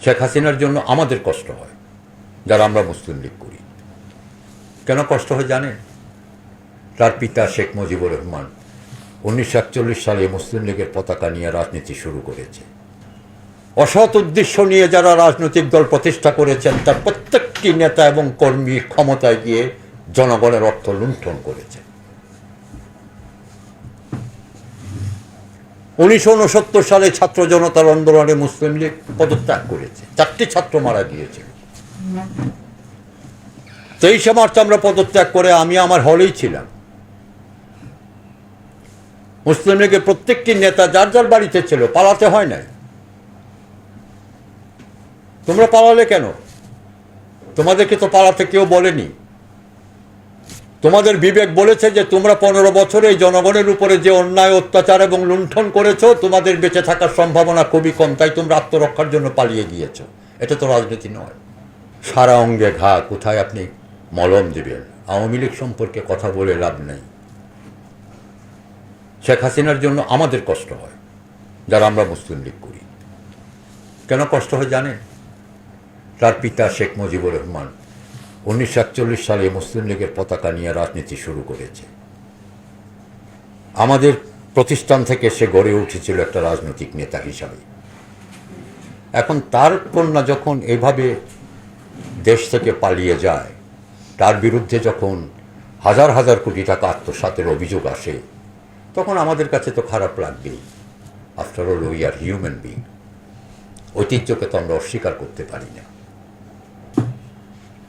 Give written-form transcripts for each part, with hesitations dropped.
শেখ হাসিনার জন্য আমাদের কষ্ট হয় যারা আমরা মুসলিম লীগ করি। কেন কষ্ট হয় জানেন? তার পিতা শেখ মুজিবুর রহমান 1941 সালে মুসলিম লীগের পতাকা নিয়ে রাজনীতি শুরু করেছে। অসৎ উদ্দেশ্য নিয়ে যারা রাজনৈতিক দল প্রতিষ্ঠা করেছেন তার প্রত্যেকটি নেতা এবং কর্মী ক্ষমতায় গিয়ে জনগণের অর্থ লুণ্ঠন করেছে। 1969 সালে ছাত্র জনতার আন্দোলনে মুসলিম লীগ পদত্যাগ করেছে। 4টি ছাত্র মারা গিয়েছিল। 23শে মার্চ আমরা পদত্যাগ করে আমি আমার হলেই ছিলাম। মুসলিম লীগের প্রত্যেকটি নেতা যার যার বাড়িতে ছিল, পালাতে হয় নাই। তোমরা পালালে কেন? তোমাদেরকে তো পালাতে কেউ বলেনি। তোমাদের বিবেক বলেছে যে তোমরা 15 বছরে এই জনগণের উপরে যে অন্যায় অত্যাচার এবং লুণ্ঠন করেছো, তোমাদের বেঁচে থাকার সম্ভাবনা খুবই কম, তাই তোমরা আত্মরক্ষার জন্য পালিয়ে গিয়েছো। এটা তো রাজনীতি নয়। সারা অঙ্গে ঘা, কোথায় আপনি মলম দেবেন? আওয়ামী লীগ সম্পর্কে কথা বলে লাভ নেই। শেখ হাসিনার জন্য আমাদের কষ্ট হয় যারা আমরা মুসলিম লীগ করি। কেন কষ্ট হয় জানেন? তার পিতা শেখ মুজিবুর রহমান 1941 সালে মুসলিম লীগের পতাকা নিয়ে রাজনীতি শুরু করেছে। আমাদের প্রতিষ্ঠান থেকে সে গড়ে উঠেছিল একটা রাজনৈতিক নেতা হিসাবে। এখন তার কন্যা যখন এভাবে দেশ থেকে পালিয়ে যায়, তার বিরুদ্ধে যখন হাজার হাজার কোটি টাকা আত্মসাতের অভিযোগ আসে, তখন আমাদের কাছে তো খারাপ লাগবেই। After all we are human being. ঐতিহ্যকে তো আমরা অস্বীকার করতে পারি না।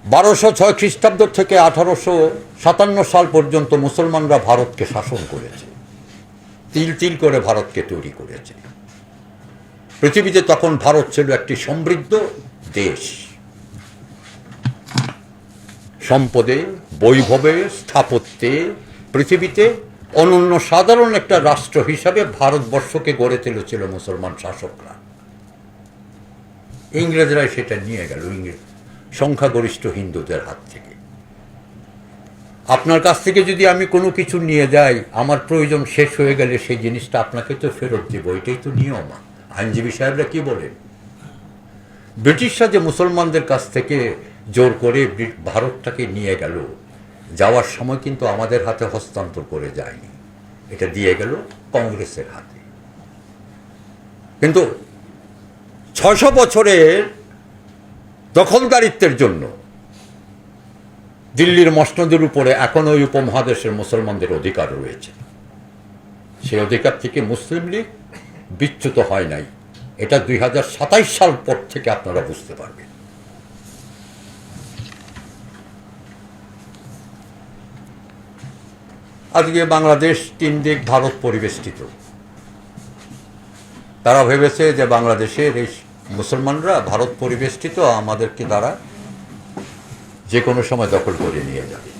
1206 খ্রিস্টাব্দ থেকে 1857 সাল পর্যন্ত মুসলমানরা ভারতকে শাসন করেছে, তিল তিল করে ভারতকে তৈরি করেছে। পৃথিবীতে তখন ভারত ছিল একটি সমৃদ্ধ দেশ। সম্পদে, বৈভবে, স্থাপত্যে পৃথিবীতে অনন্য সাধারণ একটা রাষ্ট্র হিসাবে ভারতবর্ষকে গড়ে তুলেছিল মুসলমান শাসকরা। ইংরেজরা সেটা নিয়ে গেল সংখ্যাগরিষ্ঠ হিন্দুদের হাত থেকে। আপনার কাছ থেকে যদি আমি কোনো কিছু নিয়ে যাই, আমার প্রয়োজন শেষ হয়ে গেলে সেই জিনিসটা আপনাকে তো ফেরত দেব, এটাই তো নিয়ম। আইনজীবী সাহেবরা কি বলেন? ব্রিটিশরা যে মুসলমানদের কাছ থেকে জোর করে ভারতটাকে নিয়ে গেল, যাওয়ার সময় কিন্তু আমাদের হাতে হস্তান্তর করে যায়নি, এটা দিয়ে গেল কংগ্রেসের হাতে। কিন্তু 600 বছরের দখলদারিত্বের জন্য দিল্লির মসনদের উপরে এখন ওই উপমহাদেশের মুসলমানদের অধিকার রয়েছে। সেই অধিকার থেকে মুসলিম লীগ বিচ্যুত হয় নাই। এটা 2027 সাল পর থেকে আপনারা বুঝতে পারবেন। আজকে বাংলাদেশ 3 দিক ভারত পরিবেষ্টিত। তারা ভেবেছে যে বাংলাদেশের এই মুসলমানরা ভারত পরিবেষ্টিত, আমাদেরকে তারা যে কোনো সময় দখল করে নিয়ে যাবে।